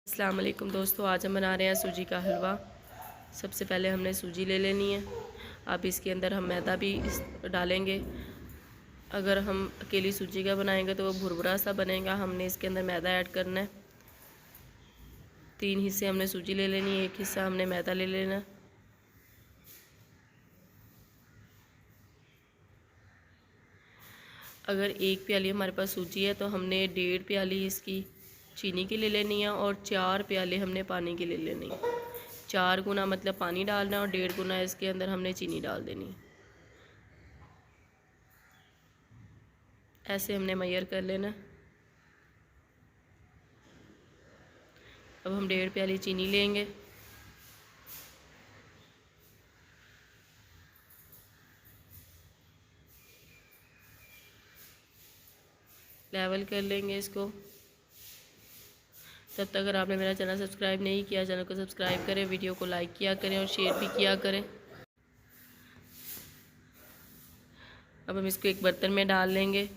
अस्सलाम वालेकुम दोस्तों, आज हम बना रहे हैं सूजी का हलवा। सबसे पहले हमने सूजी ले लेनी है। अब इसके अंदर हम मैदा भी डालेंगे। अगर हम अकेली सूजी का बनाएंगे तो वो भुरभुरा सा बनेगा। हमने इसके अंदर मैदा ऐड करना है। 3 हिस्से हमने सूजी ले लेनी है, 1 हिस्सा हमने मैदा ले लेना है। अगर 1 प्याली हमारे पास सूजी है तो हमने 1.5 प्याली इसकी चीनी की ले लेनी है और 4 प्याले हमने पानी की ले लेनी है। 4 गुना मतलब पानी डालना है और 1.5 गुना इसके अंदर हमने चीनी डाल देनी है। ऐसे हमने मैयर कर लेना। अब हम 1.5 प्याली चीनी लेंगे। लेवल कर लेंगे इसको। तब तक अगर आपने मेरा चैनल सब्सक्राइब नहीं किया, चैनल को सब्सक्राइब करें, वीडियो को लाइक किया करें और शेयर भी किया करें। अब हम इसको एक बर्तन में डाल लेंगे।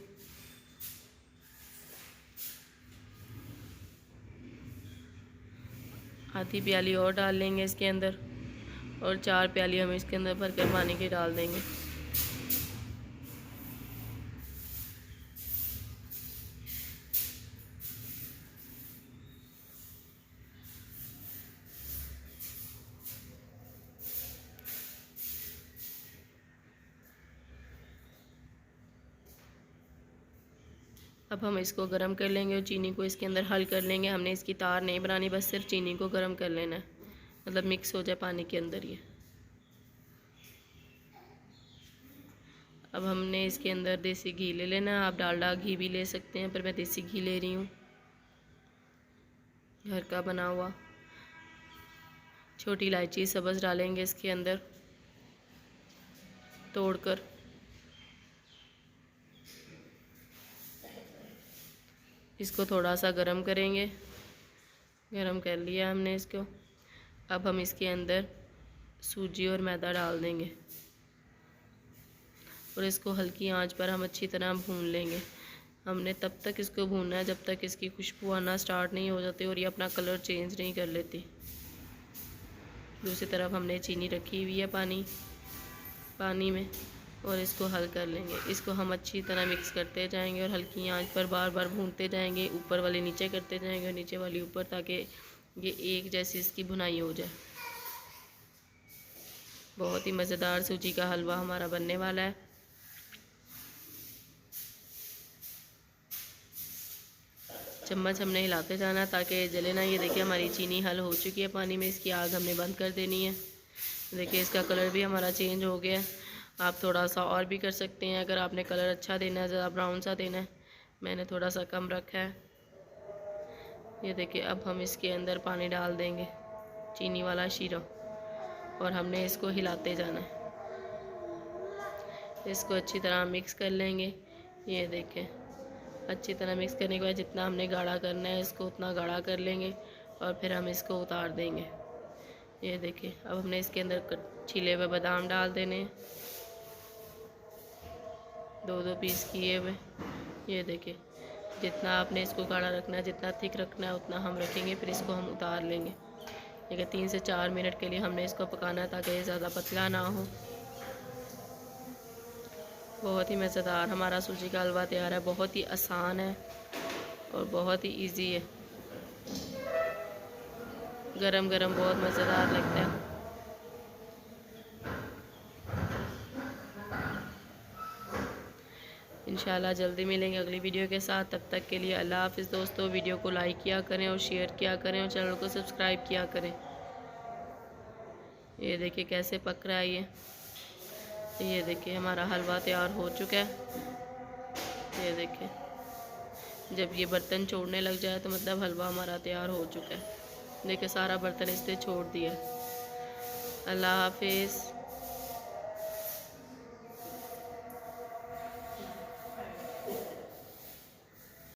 आधी प्याली और डाल लेंगे इसके अंदर और 4 प्याली हम इसके अंदर भर कर पानी की डाल देंगे। अब हम इसको गर्म कर लेंगे और चीनी को इसके अंदर हल कर लेंगे। हमने इसकी तार नहीं बनानी, बस सिर्फ चीनी को गर्म कर लेना है, मतलब मिक्स हो जाए पानी के अंदर ये। अब हमने इसके अंदर देसी घी ले लेना है। आप डालडा घी भी ले सकते हैं, पर मैं देसी घी ले रही हूँ, घर का बना हुआ। छोटी इलायची सब्ज़ डालेंगे इसके अंदर तोड़कर। इसको थोड़ा सा गरम करेंगे। गरम कर लिया हमने इसको। अब हम इसके अंदर सूजी और मैदा डाल देंगे और इसको हल्की आंच पर हम अच्छी तरह भून लेंगे। हमने तब तक इसको भूनना है जब तक इसकी खुशबू आना स्टार्ट नहीं हो जाती और ये अपना कलर चेंज नहीं कर लेती। दूसरी तरफ हमने चीनी रखी हुई है पानी में और इसको हल कर लेंगे। इसको हम अच्छी तरह मिक्स करते जाएंगे और हल्की आंच पर बार बार भूनते जाएंगे। ऊपर वाली नीचे करते जाएंगे और नीचे वाली ऊपर, ताकि ये एक जैसी इसकी भुनाई हो जाए। बहुत ही मज़ेदार सूजी का हलवा हमारा बनने वाला है। चम्मच हमने हिलाते जाना ताकि जले ना। ये देखिए हमारी चीनी हल हो चुकी है पानी में। इसकी आग हमने बंद कर देनी है। देखिए इसका कलर भी हमारा चेंज हो गया है। आप थोड़ा सा और भी कर सकते हैं अगर आपने कलर अच्छा देना है, ज़्यादा ब्राउन सा देना है। मैंने थोड़ा सा कम रखा है। ये देखिए अब हम इसके अंदर पानी डाल देंगे, चीनी वाला शीरा, और हमने इसको हिलाते जाना है। इसको अच्छी तरह मिक्स कर लेंगे। ये देखें अच्छी तरह मिक्स करने के बाद जितना हमने गाढ़ा करना है इसको उतना गाढ़ा कर लेंगे और फिर हम इसको उतार देंगे। ये देखिए अब हमने इसके अंदर छिले हुए बादाम डाल देने, 2-2 पीस किए हुए। ये देखिए जितना आपने इसको गाढ़ा रखना है, जितना थिक रखना है उतना हम रखेंगे। फिर इसको हम उतार लेंगे। देखिए 3 से 4 मिनट के लिए हमने इसको पकाना है ताकि ये ज़्यादा पतला ना हो। बहुत ही मज़ेदार हमारा सूजी का हलवा तैयार है। बहुत ही आसान है और बहुत ही इजी है। गरम गरम बहुत मज़ेदार लगता है। इंशाल्लाह जल्दी मिलेंगे अगली वीडियो के साथ। तब तक के लिए अल्लाह हाफ़िज़ दोस्तों। वीडियो को लाइक किया करें और शेयर किया करें और चैनल को सब्सक्राइब किया करें। ये देखिए कैसे पक रहा है ये देखिए हमारा हलवा तैयार हो चुका है। ये देखिए जब ये बर्तन छोड़ने लग जाए तो मतलब हलवा हमारा तैयार हो चुका है। देखिए सारा बर्तन इससे छोड़ दिया। अल्लाह हाफ़िज़।